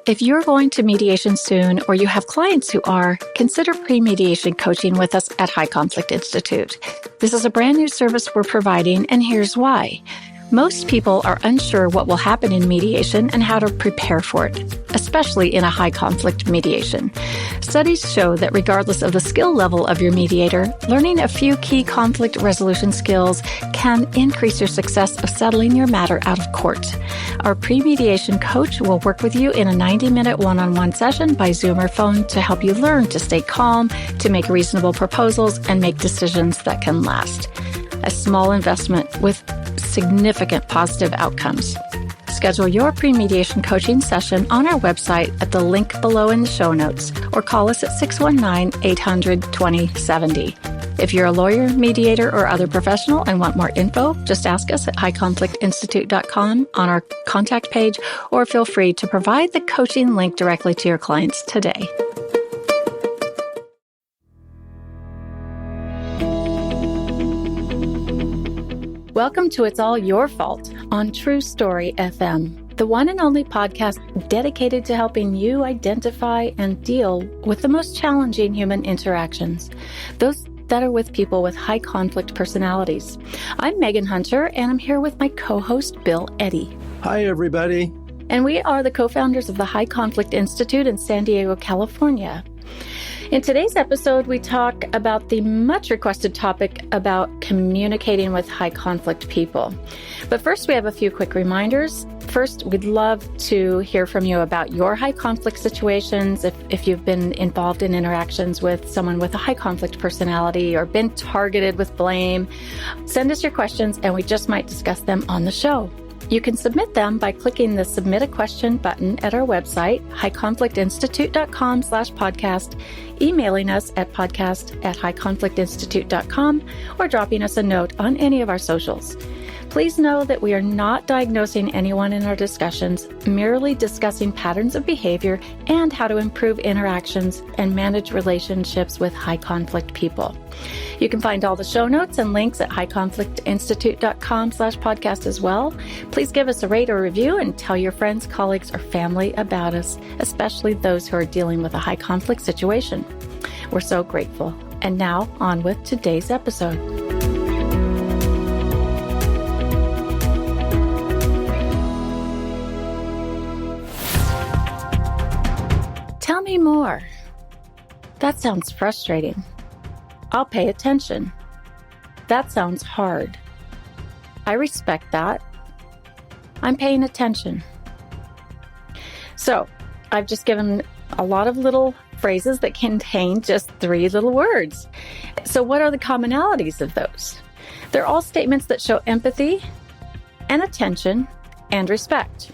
If you're going to mediation soon or you have clients who are, consider pre-mediation coaching with us at High Conflict Institute. This is a brand new service we're providing, and here's why. Most people are unsure what will happen in mediation and how to prepare for it, especially in a high conflict mediation. Studies show that regardless of the skill level of your mediator, learning a few key conflict resolution skills can increase your success of settling your matter out of court. Our pre-mediation coach will work with you in a 90-minute one-on-one session by Zoom or phone to help you learn to stay calm, to make reasonable proposals, and make decisions that can last. A small investment with significant positive outcomes. Schedule your pre-mediation coaching session on our website at the link below in the show notes, or call us at 619-800-2070. If you're a lawyer, mediator, or other professional and want more info, just ask us at highconflictinstitute.com on our contact page, or feel free to provide the coaching link directly to your clients today. Welcome to It's All Your Fault on True Story FM, the one and only podcast dedicated to helping you identify and deal with the most challenging human interactions, those that are with people with high conflict personalities. I'm Megan Hunter, and I'm here with my co-host, Bill Eddy. Hi, everybody. And we are the co-founders of the High Conflict Institute in San Diego, California. In today's episode, we talk about the much requested topic about communicating with high conflict people. But first, we have a few quick reminders. First, we'd love to hear from you about your high conflict situations. If you've been involved in interactions with someone with a high conflict personality or been targeted with blame, send us your questions and we just might discuss them on the show. You can submit them by clicking the Submit a Question button at our website, highconflictinstitute.com/podcast, emailing us at podcast@highconflictinstitute.com, or dropping us a note on any of our socials. Please know that we are not diagnosing anyone in our discussions, merely discussing patterns of behavior and how to improve interactions and manage relationships with high conflict people. You can find all the show notes and links at highconflictinstitute.com/podcast as well. Please give us a rate or review and tell your friends, colleagues, or family about us, especially those who are dealing with a high conflict situation. We're so grateful. And now on with today's episode. Tell me more. That sounds frustrating. I'll pay attention. That sounds hard. I respect that. I'm paying attention. So, I've just given a lot of little phrases that contain just 3 little words. So, what are the commonalities of those? They're all statements that show empathy and attention and respect.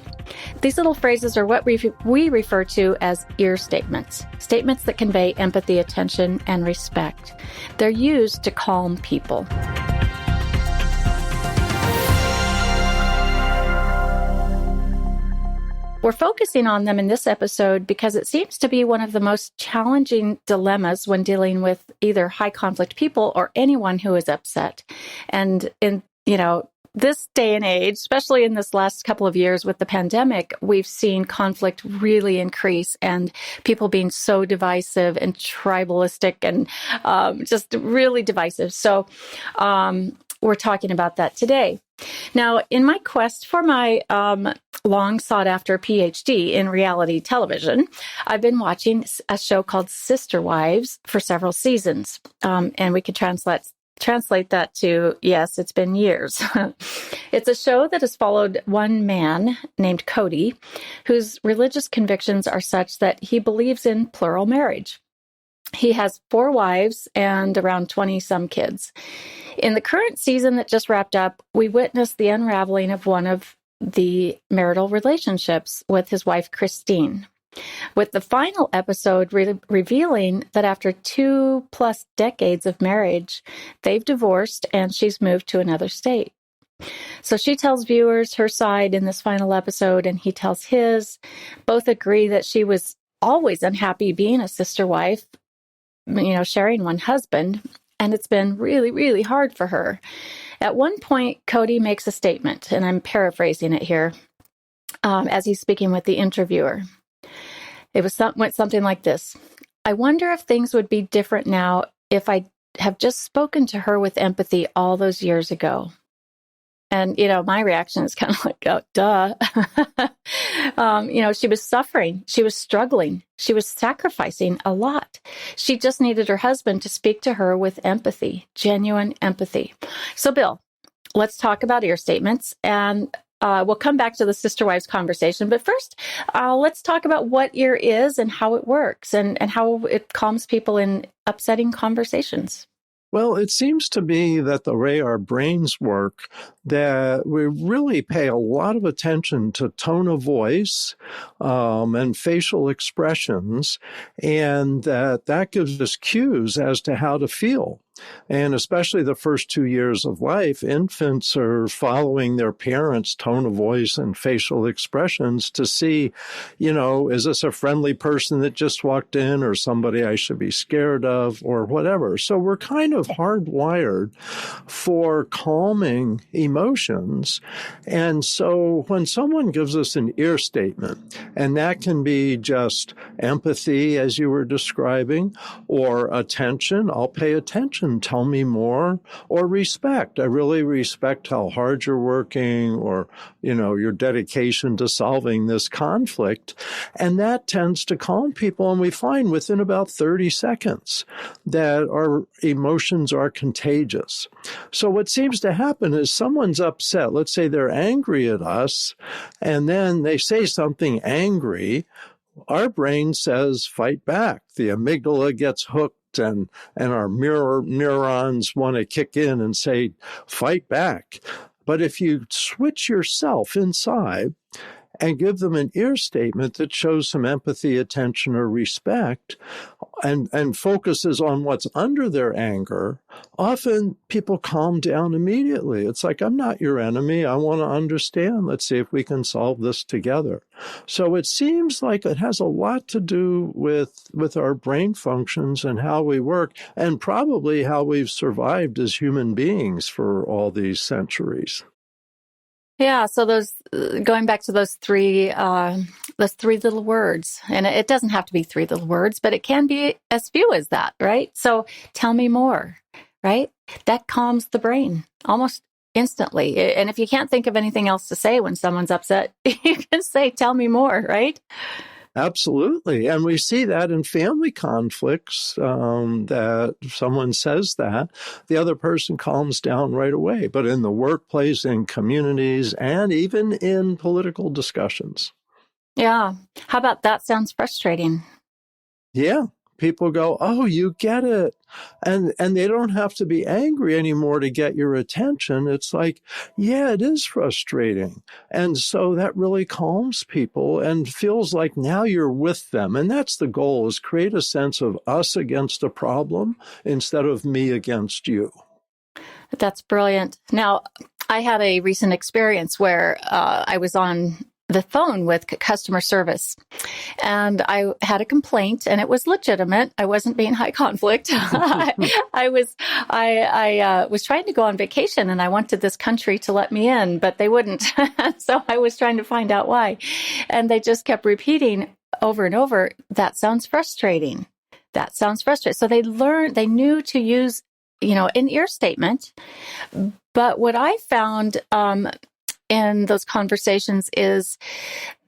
These little phrases are what we refer to as ear statements, statements that convey empathy, attention, and respect. They're used to calm people. We're focusing on them in this episode because it seems to be one of the most challenging dilemmas when dealing with either high conflict people or anyone who is upset. And in, this day and age, especially in this last couple of years with the pandemic, we've seen conflict really increase and people being so divisive and tribalistic and just really divisive. So we're talking about that today. Now, in my quest for my long sought after PhD in reality television, I've been watching a show called Sister Wives for several seasons. And we could translate that to, yes, it's been years. It's a show that has followed one man named Cody, whose religious convictions are such that he believes in plural marriage. He has 4 wives and around 20-some kids. In the current season that just wrapped up, we witnessed the unraveling of one of the marital relationships with his wife, Christine, with the final episode revealing that after 2+ decades of marriage, they've divorced and she's moved to another state. So she tells viewers her side in this final episode, and he tells his. Both agree that she was always unhappy being a sister wife, sharing one husband, and it's been really, really hard for her. At one point, Cody makes a statement, and I'm paraphrasing it here, as he's speaking with the interviewer. Went something like this. I wonder if things would be different now if I have just spoken to her with empathy all those years ago. And, my reaction is kind of like, oh, duh. She was suffering. She was struggling. She was sacrificing a lot. She just needed her husband to speak to her with empathy, genuine empathy. So, Bill, let's talk about ear statements. And we'll come back to the sister wives conversation. But first, let's talk about what ear is and how it works and how it calms people in upsetting conversations. Well, it seems to me that the way our brains work, that we really pay a lot of attention to tone of voice and facial expressions, and that gives us cues as to how to feel. And especially the first 2 years of life, infants are following their parents' tone of voice and facial expressions to see, is this a friendly person that just walked in or somebody I should be scared of or whatever. So we're kind of hardwired for calming emotions. And so when someone gives us an ear statement, and that can be just empathy, as you were describing, or attention, I'll pay attention, tell me more, or respect. I really respect how hard you're working or, your dedication to solving this conflict. And that tends to calm people. And we find within about 30 seconds that our emotions are contagious. So what seems to happen is someone's upset. Let's say they're angry at us, and then they say something angry. Our brain says, fight back. The amygdala gets hooked. And our mirror neurons want to kick in and say, fight back. But if you switch yourself inside and give them an ear statement that shows some empathy, attention, or respect, and focuses on what's under their anger, often people calm down immediately. It's like, I'm not your enemy. I want to understand. Let's see if we can solve this together. So it seems like it has a lot to do with our brain functions and how we work, and probably how we've survived as human beings for all these centuries. Yeah, so going back to those three little words, and it doesn't have to be three little words, but it can be as few as that, right? So tell me more, right? That calms the brain almost instantly. And if you can't think of anything else to say when someone's upset, you can say, tell me more, right? Absolutely. And we see that in family conflicts, that someone says that, the other person calms down right away. But in the workplace, in communities, and even in political discussions. Yeah. How about that sounds frustrating? Yeah. People go, oh, you get it. And they don't have to be angry anymore to get your attention. It's like, yeah, it is frustrating. And so that really calms people and feels like now you're with them. And that's the goal, is create a sense of us against a problem instead of me against you. That's brilliant. Now, I had a recent experience where I was on the phone with customer service, and I had a complaint, and it was legitimate. I wasn't being high conflict. I was trying to go on vacation, and I wanted this country to let me in, but they wouldn't. So I was trying to find out why, and they just kept repeating over and over, "That sounds frustrating. That sounds frustrating." So they knew to use, an ear statement. But what I found in those conversations is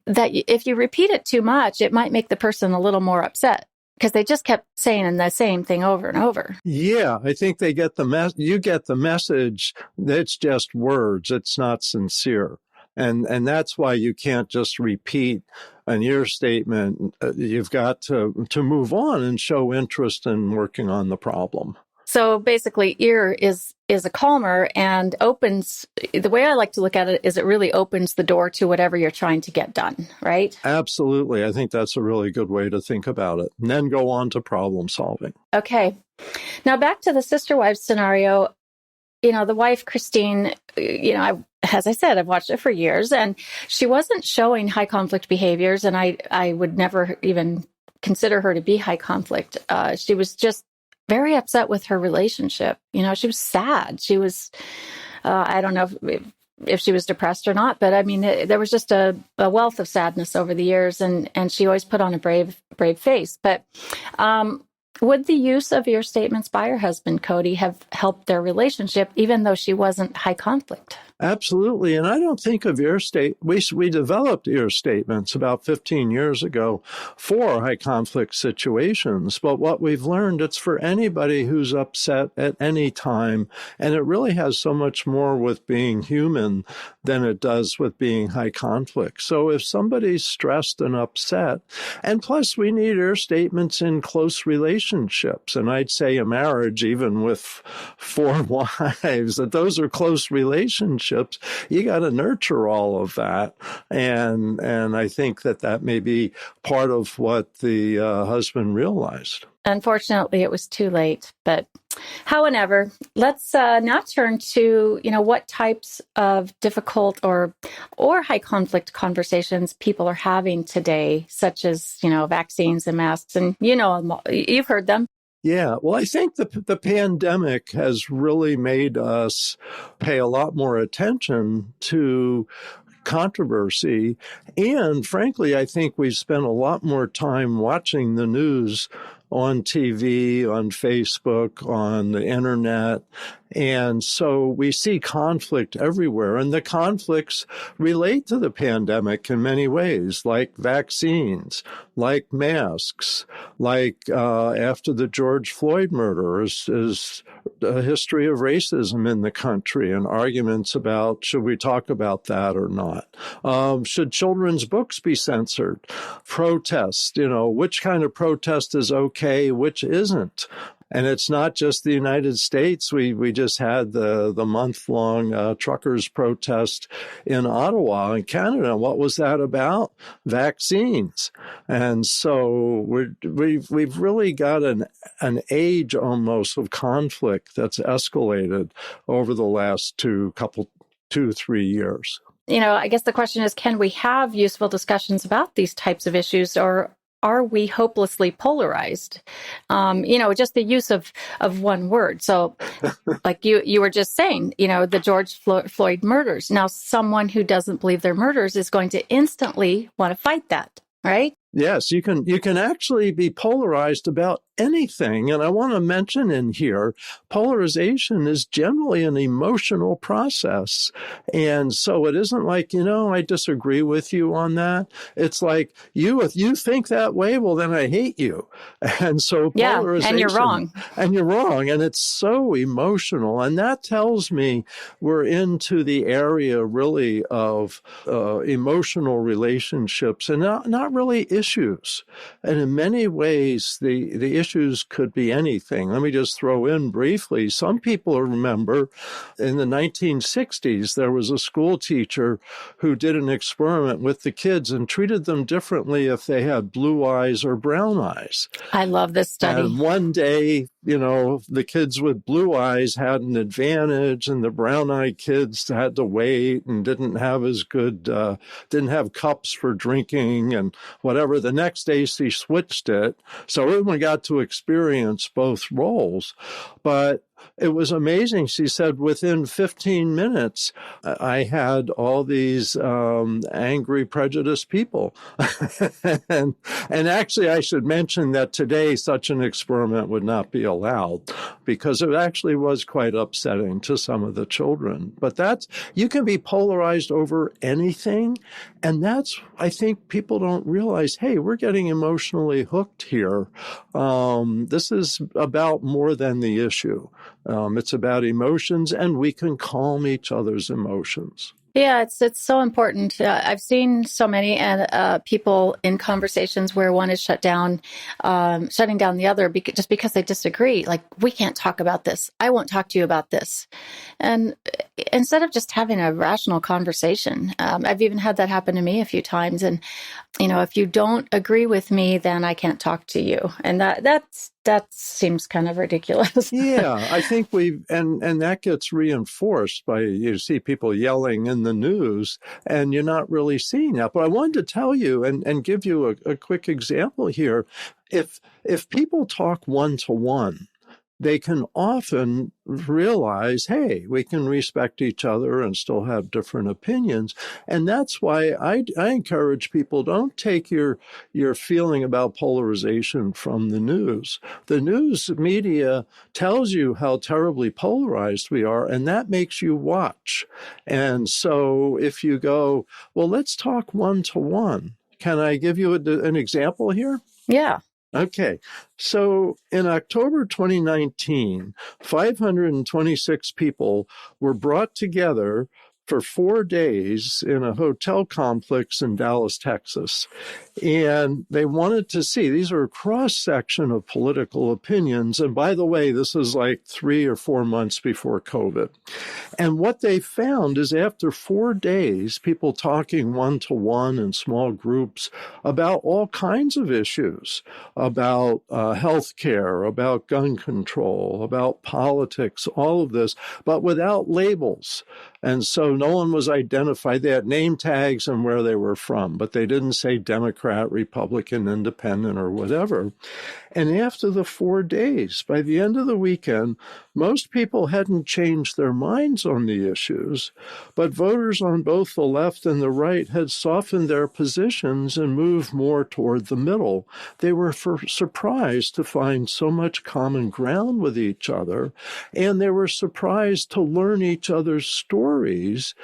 that if you repeat it too much, it might make the person a little more upset because they just kept saying the same thing over and over. Yeah, I think they get you get the message. It's just words. It's not sincere. And that's why you can't just repeat an ear statement. You've got to move on and show interest in working on the problem. So basically, ear is a calmer and opens, the way I like to look at it is it really opens the door to whatever you're trying to get done, right? Absolutely. I think that's a really good way to think about it. And then go on to problem solving. Okay. Now back to the sister wives scenario. The wife, Christine, as I said, I've watched it for years, and she wasn't showing high conflict behaviors, and I would never even consider her to be high conflict. She was just very upset with her relationship. She was sad. She was, I don't know, if she was depressed or not. But I mean, there was just a wealth of sadness over the years, and she always put on a brave face. But would the use of ear statements by her husband, Cody, have helped their relationship, even though she wasn't high conflict? Absolutely. And I don't think of we developed ear statements about 15 years ago for high conflict situations. But what we've learned, it's for anybody who's upset at any time. And it really has so much more with being human than it does with being high conflict. So if somebody's stressed and upset, and plus we need ear statements in close relationships. And I'd say a marriage, even with 4 wives, that those are close relationships. You got to nurture all of that. And I think that may be part of what the husband realized. Unfortunately, it was too late. But however, let's now turn to, what types of difficult or high conflict conversations people are having today, such as, vaccines and masks. And, you've heard them. Yeah, well, I think the pandemic has really made us pay a lot more attention to controversy. And frankly, I think we've spent a lot more time watching the news on TV, on Facebook, on the internet. And so we see conflict everywhere. And the conflicts relate to the pandemic in many ways, like vaccines, like masks, like after the George Floyd murder is a history of racism in the country and arguments about should we talk about that or not? Should children's books be censored? Protests, which kind of protest is okay, which isn't? And it's not just the United States. We just had the month-long truckers' protest in Ottawa in Canada. What was that about? Vaccines. And so we've really got an age almost of conflict that's escalated over the last 2-3 years. I guess the question is, can we have useful discussions about these types of issues, or are we hopelessly polarized? Just the use of one word. So like you were just saying, the George Floyd murders. Now, someone who doesn't believe they're murders is going to instantly want to fight that, right? Yes, you can actually be polarized about anything. And I want to mention in here, polarization is generally an emotional process. And so it isn't like, I disagree with you on that. It's like, if you think that way, well, then I hate you. And so polarization. And you're wrong. And you're wrong. And it's so emotional. And that tells me we're into the area really of emotional relationships and not really issues. And in many ways, the issues could be anything. Let me just throw in briefly. Some people remember in the 1960s, there was a school teacher who did an experiment with the kids and treated them differently if they had blue eyes or brown eyes. I love this study. And one day, the kids with blue eyes had an advantage and the brown-eyed kids had to wait and didn't have as good, didn't have cups for drinking and whatever. The next day, she switched it. So everyone got to experience both roles. But it was amazing. She said within 15 minutes, I had all these angry, prejudiced people. and actually, I should mention that today such an experiment would not be allowed because it actually was quite upsetting to some of the children. But you can be polarized over anything. And I think people don't realize, hey, we're getting emotionally hooked here. This is about more than the issue. It's about emotions, and we can calm each other's emotions. Yeah, it's so important. I've seen so many people in conversations where one is shutting down the other just because they disagree. Like, we can't talk about this. I won't talk to you about this. And instead of just having a rational conversation, I've even had that happen to me a few times. And, if you don't agree with me, then I can't talk to you. And that seems kind of ridiculous. Yeah, I think and that gets reinforced by, you see people yelling in the news, and you're not really seeing that. But I wanted to tell you and give you a quick example here. If people talk one-to-one, they can often realize, hey, we can respect each other and still have different opinions. And that's why I encourage people, don't take your feeling about polarization from the news. The news media tells you how terribly polarized we are, and that makes you watch. And so if you go, well, let's talk one-to-one. Can I give you an example here? Yeah. Okay, so in October 2019, 526 people were brought together for 4 days in a hotel complex in Dallas, Texas. And they wanted to see, these are a cross-section of political opinions. And by the way, this is like 3 or 4 months before COVID. And what they found is after 4 days, people talking one-to-one in small groups about all kinds of issues, about healthcare, about gun control, about politics, all of this, but without labels. And so no one was identified. They had name tags and where they were from, but they didn't say Democrat, Republican, Independent, or whatever. And after the 4 days, by the end of the weekend, most people hadn't changed their minds on the issues, but voters on both the left and the right had softened their positions and moved more toward the middle. They were surprised to find so much common ground with each other, and they were surprised to learn each other's stories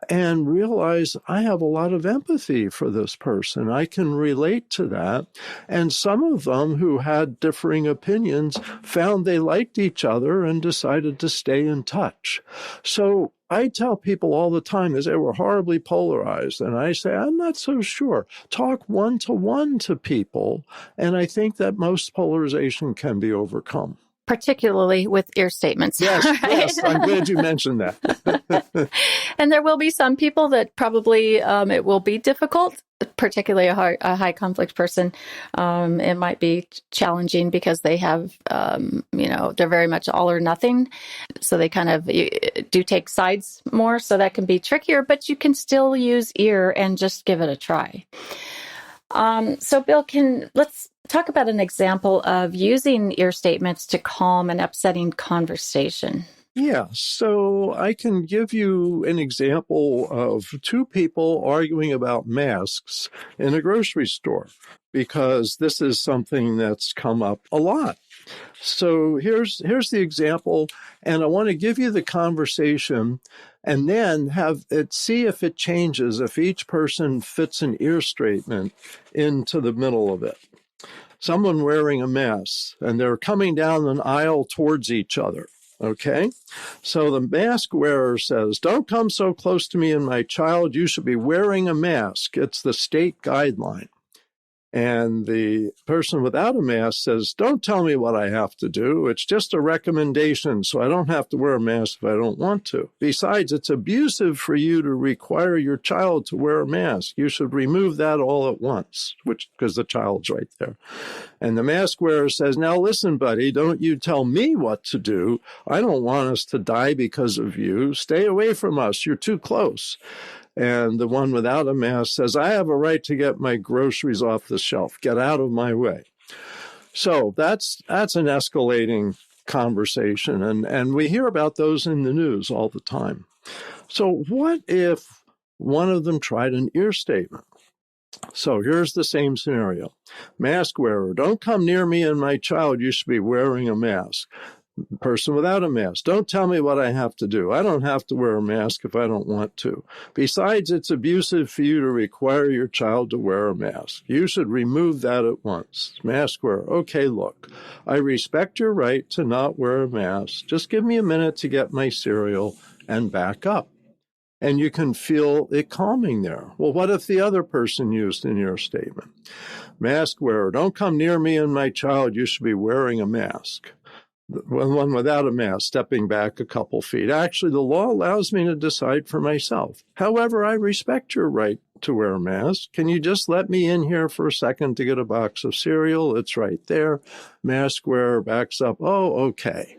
and realize, I have a lot of empathy for this person. I can relate to that. And some of them who had differing opinions found they liked each other and decided to stay in touch. So I tell people all the time, they say we're horribly polarized. And I say, I'm not so sure. Talk one-to-one to people. And I think that most polarization can be overcome. Particularly with ear statements. Yes, right? yes, I'm glad you mentioned that. And there will be some people that probably it will be difficult, particularly a high conflict person. It might be challenging because they have, they're very much all or nothing. So they kind of do take sides more. So that can be trickier, but you can still use ear and just give it a try. So Bill, let's talk about an example of using ear statements to calm an upsetting conversation. Yeah, so I can give you an example of two people arguing about masks in a grocery store, because this is something that's come up a lot. So here's the example, and I want to give you the conversation and then see if it changes, if each person fits an ear straightment into the middle of it. Someone wearing a mask, and they're coming down an aisle towards each other. Okay, so the mask wearer says, "Don't come so close to me and my child. You should be wearing a mask. It's the state guideline." And the person without a mask says, "Don't tell me what I have to do. It's just a recommendation, so I don't have to wear a mask if I don't want to. Besides, it's abusive for you to require your child to wear a mask. You should remove that all at once," because the child's right there. And the mask wearer says, "Now listen, buddy, don't you tell me what to do. I don't want us to die because of you. Stay away from us. You're too close." And the one without a mask says, "I have a right to get my groceries off the shelf. Get out of my way." So that's an escalating conversation. And we hear about those in the news all the time. So what if one of them tried an ear statement? So here's the same scenario. Mask wearer, "Don't come near me and my child. You should be wearing a mask." Person without a mask, "Don't tell me what I have to do. I don't have to wear a mask if I don't want to. Besides, it's abusive for you to require your child to wear a mask. You should remove that at once." Mask wearer, "Okay, look, I respect your right to not wear a mask. Just give me a minute to get my cereal and back up." And you can feel it calming there. Well, what if the other person used an ear statement? Mask wearer, "Don't come near me and my child. You should be wearing a mask." One without a mask, stepping back a couple feet. "Actually, the law allows me to decide for myself. However, I respect your right to wear a mask. Can you just let me in here for a second to get a box of cereal? It's right there." Mask wearer backs up. "Oh, okay."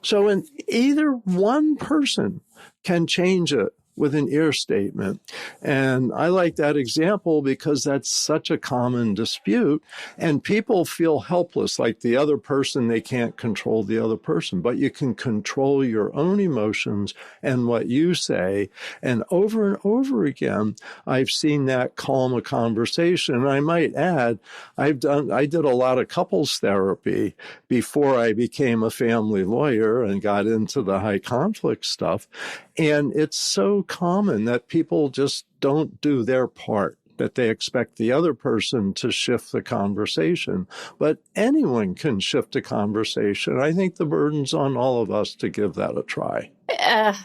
So in either one person can change it with an ear statement. And I like that example because that's such a common dispute. And people feel helpless, like the other person, they can't control the other person, but you can control your own emotions and what you say. And over again, I've seen that calm a conversation. And I might add, I did a lot of couples therapy before I became a family lawyer and got into the high conflict stuff. And it's so common that people just don't do their part, that they expect the other person to shift the conversation. But anyone can shift a conversation. I think the burden's on all of us to give that a try.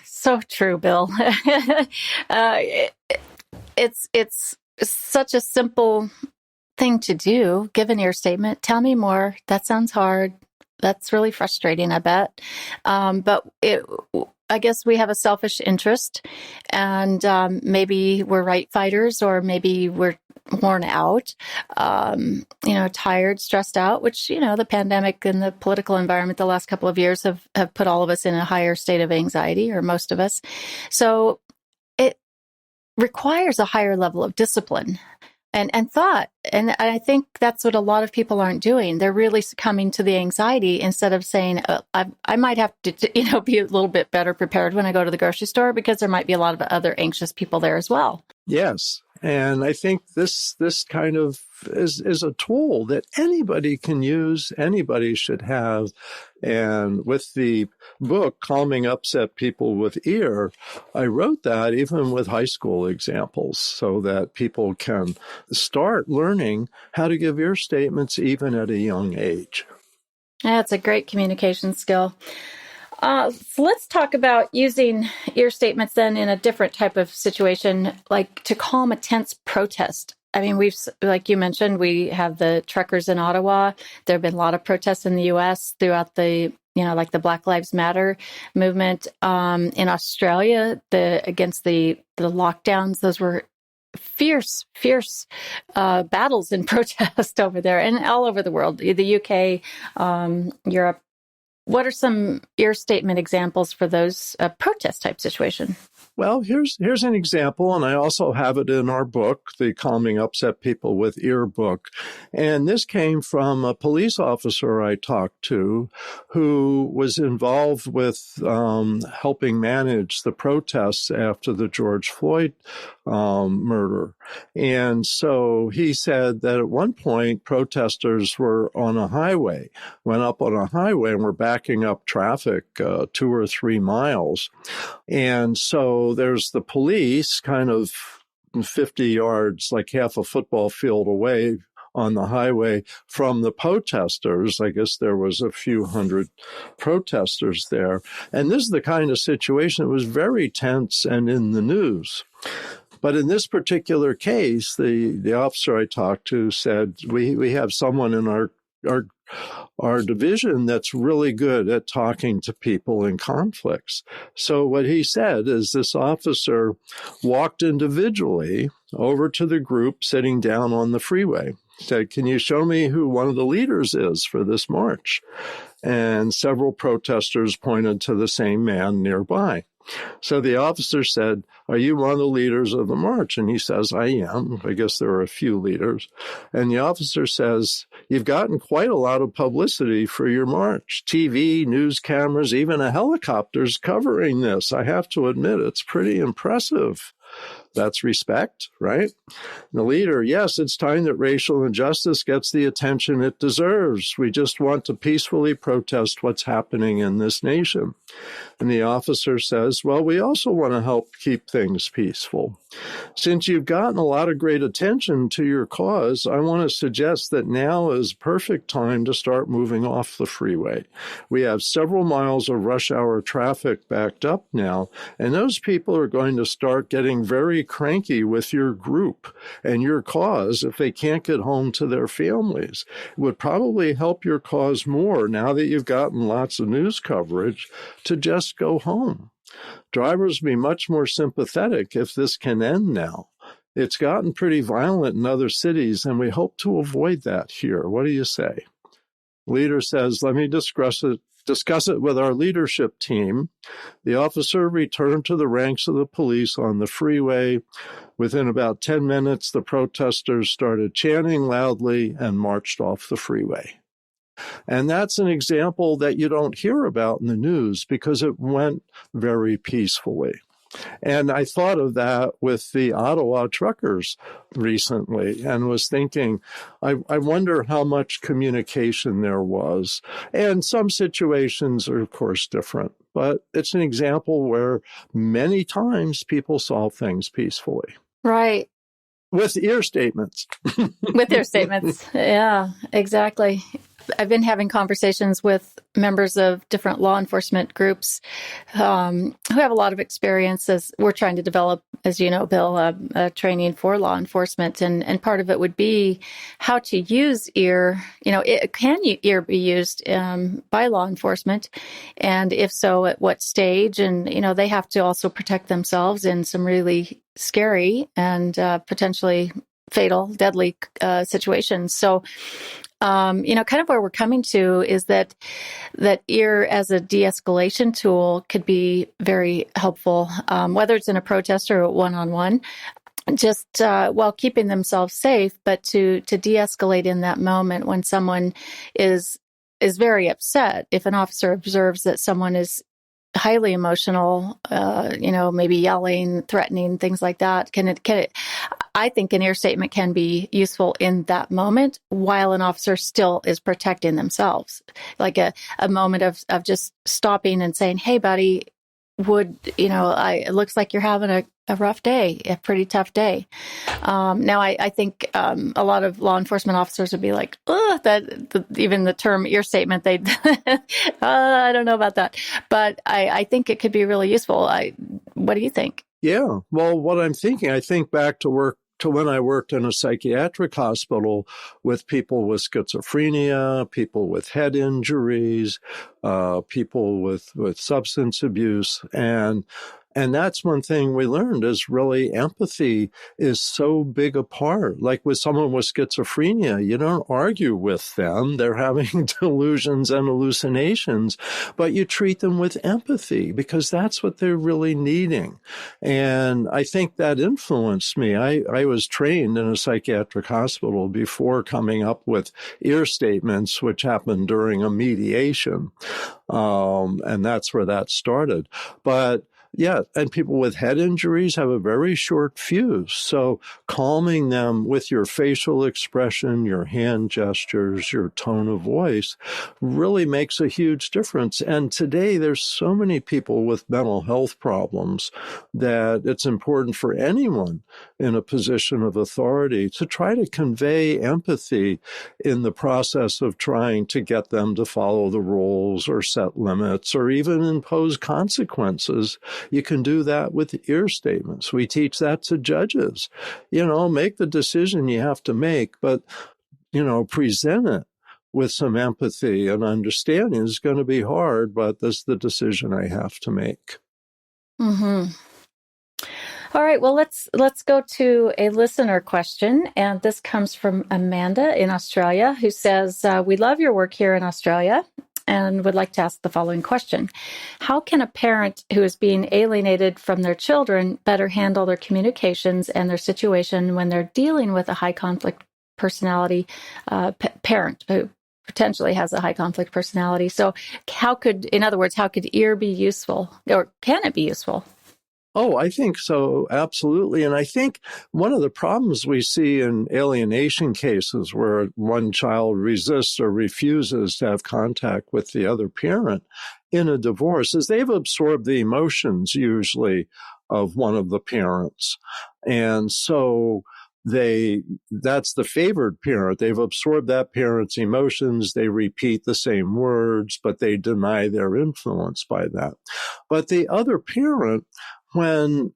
So true, Bill. It's such a simple thing to do. Give an ear statement. Tell me more. That sounds hard. That's really frustrating, I bet. But I guess we have a selfish interest, and maybe we're right fighters, or maybe we're worn out, tired, stressed out, which, the pandemic and the political environment the last couple of years have put all of us in a higher state of anxiety, or most of us. So it requires a higher level of discipline and thought. And I think that's what a lot of people aren't doing. They're really succumbing to the anxiety instead of saying, I might have to, be a little bit better prepared when I go to the grocery store, because there might be a lot of other anxious people there as well. Yes. And I think this kind of is a tool that anybody can use, anybody should have. And with the book, Calming Upset People with Ear, I wrote that even with high school examples so that people can start learning how to give ear statements even at a young age. That's a great communication skill. So let's talk about using ear statements then in a different type of situation, like to calm a tense protest. I mean, like you mentioned, we have the truckers in Ottawa. There have been a lot of protests in the U.S. throughout the, like the Black Lives Matter movement. In Australia, against the lockdowns, those were fierce battles and protest over there, and all over the world, the UK, Europe. What are some ear statement examples for those protest type situation? Well, here's an example, and I also have it in our book, the Calming Upset People with Ear book. And this came from a police officer I talked to who was involved with helping manage the protests after the George Floyd murder. And so he said that at one point, protesters were on a highway, went up on a highway and were backing up traffic 2 or 3 miles. And so there's the police kind of 50 yards, like half a football field away on the highway from the protesters. I guess there was a few hundred protesters there. And this is the kind of situation that was very tense and in the news. But in this particular case, the officer I talked to said, we have someone in our division that's really good at talking to people in conflicts. So what he said is this officer walked individually over to the group sitting down on the freeway. Said, can you show me who one of the leaders is for this march? And several protesters pointed to the same man nearby. So the officer said, are you one of the leaders of the march? And he says, I am. I guess there are a few leaders. And the officer says, you've gotten quite a lot of publicity for your march. TV, news cameras, even a helicopter's covering this. I have to admit, it's pretty impressive. That's respect, right? The leader, yes, it's time that racial injustice gets the attention it deserves. We just want to peacefully protest what's happening in this nation. And the officer says, well, we also want to help keep things peaceful. Since you've gotten a lot of great attention to your cause, I want to suggest that now is perfect time to start moving off the freeway. We have several miles of rush hour traffic backed up now, and those people are going to start getting very cranky with your group and your cause if they can't get home to their families. It would probably help your cause more now that you've gotten lots of news coverage to just go home. Drivers will be much more sympathetic if this can end now. It's gotten pretty violent in other cities, and we hope to avoid that here. What do you say? Leader says, let me discuss it discuss it with our leadership team. The officer returned to the ranks of the police on the freeway. Within about 10 minutes, the protesters started chanting loudly and marched off the freeway. And that's an example that you don't hear about in the news because it went very peacefully. And I thought of that with the Ottawa truckers recently and was thinking, I wonder how much communication there was. And some situations are, of course, different, but it's an example where many times people solve things peacefully. Right. With ear statements. With ear statements. Yeah, exactly. I've been having conversations with members of different law enforcement groups who have a lot of experience as we're trying to develop, as you know, Bill, a training for law enforcement. And part of it would be how to use ear. Can ear be used by law enforcement? And if so, at what stage? And, they have to also protect themselves in some really scary and potentially fatal, deadly situations. So, kind of where we're coming to is that ear as a de-escalation tool could be very helpful, whether it's in a protest or one-on-one, just while keeping themselves safe, but to de-escalate in that moment when someone is very upset. If an officer observes that someone is highly emotional, maybe yelling, threatening, things like that, I think an ear statement can be useful in that moment while an officer still is protecting themselves. Like a moment of just stopping and saying, hey, buddy, it looks like you're having a rough day, a pretty tough day. Now, I think a lot of law enforcement officers would be like, even the term ear statement, I don't know about that. But I think it could be really useful. What do you think? Yeah. Well, what I'm thinking, I think back to when I worked in a psychiatric hospital with people with schizophrenia, people with head injuries, people with substance abuse. And that's one thing we learned is really empathy is so big a part. Like with someone with schizophrenia, you don't argue with them. They're having delusions and hallucinations, but you treat them with empathy because that's what they're really needing. And I think that influenced me. I was trained in a psychiatric hospital before coming up with ear statements, which happened during a mediation. And that's where that started. But yeah, and people with head injuries have a very short fuse. So calming them with your facial expression, your hand gestures, your tone of voice really makes a huge difference. And today there's so many people with mental health problems that it's important for anyone in a position of authority to try to convey empathy in the process of trying to get them to follow the rules or set limits or even impose consequences. You can do that with ear statements. We teach that to judges. Make the decision you have to make, but, present it with some empathy and understanding. It's going to be hard, but this is the decision I have to make. Mm-hmm. All right, well, let's go to a listener question, and this comes from Amanda in Australia, who says, we love your work here in Australia and would like to ask the following question. How can a parent who is being alienated from their children better handle their communications and their situation when they're dealing with a high conflict personality parent who potentially has a high conflict personality? So how could ear be useful, or can it be useful? Oh, I think so. Absolutely. And I think one of the problems we see in alienation cases where one child resists or refuses to have contact with the other parent in a divorce is they've absorbed the emotions usually of one of the parents. And so that's the favored parent. They've absorbed that parent's emotions. They repeat the same words, but they deny their influence by that. But the other parent, when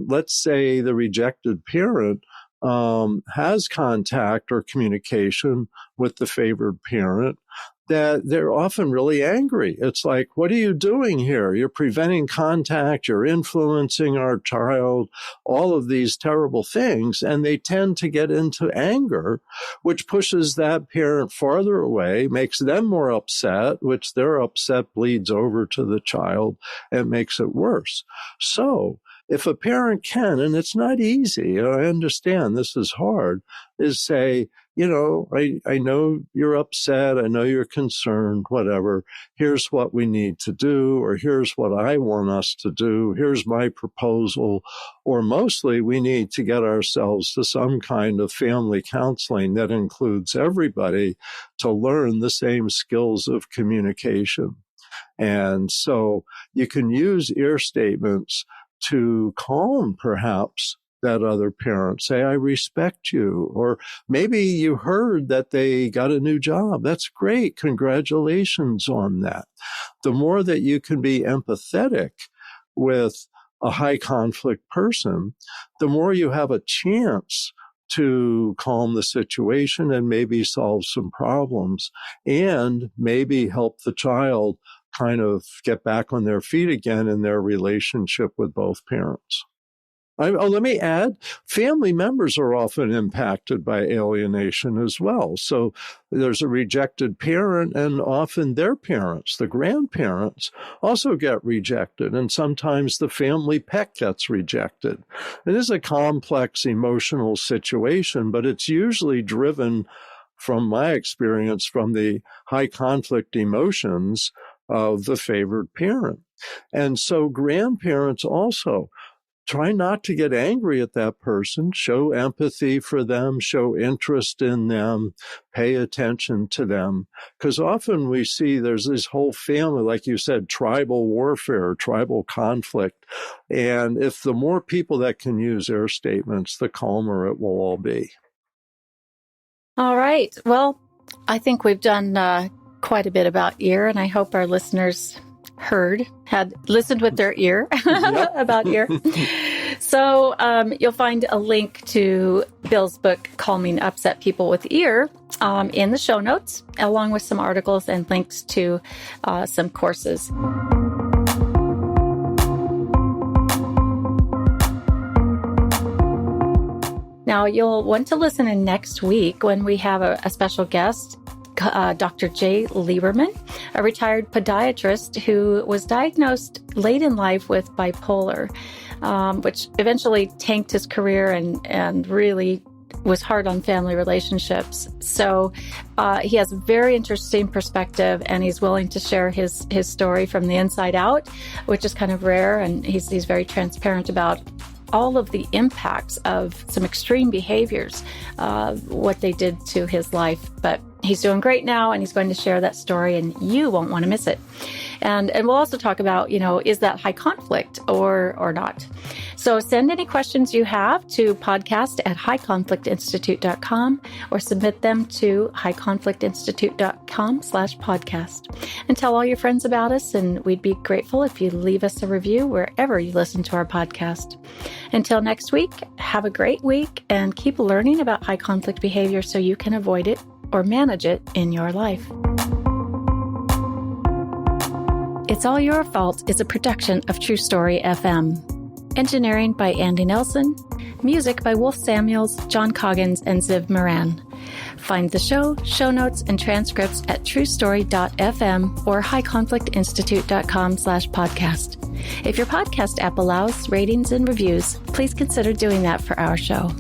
let's say the rejected parent has contact or communication with the favored parent, that they're often really angry. It's like, what are you doing here? You're preventing contact. You're influencing our child, all of these terrible things. And they tend to get into anger, which pushes that parent farther away, makes them more upset, which their upset bleeds over to the child and makes it worse. So if a parent can, and it's not easy, I understand this is hard, is say, I know you're upset. I know you're concerned, whatever. Here's what we need to do, or here's what I want us to do. Here's my proposal. Or mostly we need to get ourselves to some kind of family counseling that includes everybody to learn the same skills of communication. And so you can use ear statements to calm perhaps that other parent. Say, I respect you. Or maybe you heard that they got a new job. That's great. Congratulations on that. The more that you can be empathetic with a high conflict person, the more you have a chance to calm the situation and maybe solve some problems and maybe help the child kind of get back on their feet again in their relationship with both parents. Let me add, family members are often impacted by alienation as well. So there's a rejected parent, and often their parents, the grandparents, also get rejected. And sometimes the family pet gets rejected. It is a complex emotional situation, but it's usually driven, from my experience, from the high conflict emotions of the favored parent. And so grandparents also try not to get angry at that person, show empathy for them, show interest in them, pay attention to them. Because often we see there's this whole family, like you said, tribal warfare, tribal conflict. And if the more people that can use ear statements, the calmer it will all be. All right. Well, I think we've done quite a bit about ear, and I hope our listeners had listened with their ear about ear. So you'll find a link to Bill's book, Calming Upset People with Ear, in the show notes, along with some articles and links to some courses. Now, you'll want to listen in next week when we have a special guest, Dr. Jay Lieberman, a retired podiatrist who was diagnosed late in life with bipolar, which eventually tanked his career and really was hard on family relationships. So he has a very interesting perspective, and he's willing to share his story from the inside out, which is kind of rare, and he's very transparent about all of the impacts of some extreme behaviors, what they did to his life. But he's doing great now, and he's going to share that story, and you won't want to miss it. And we'll also talk about, is that high conflict or not? So send any questions you have to podcast@highconflictinstitute.com or submit them to highconflictinstitute.com/podcast. And tell all your friends about us, and we'd be grateful if you leave us a review wherever you listen to our podcast. Until next week, have a great week and keep learning about high conflict behavior so you can avoid it or manage it in your life. It's All Your Fault is a production of True Story FM. Engineering by Andy Nelson. Music by Wolf Samuels, John Coggins, and Ziv Moran. Find the show notes, and transcripts at truestory.fm or highconflictinstitute.com/podcast. If your podcast app allows ratings and reviews, please consider doing that for our show.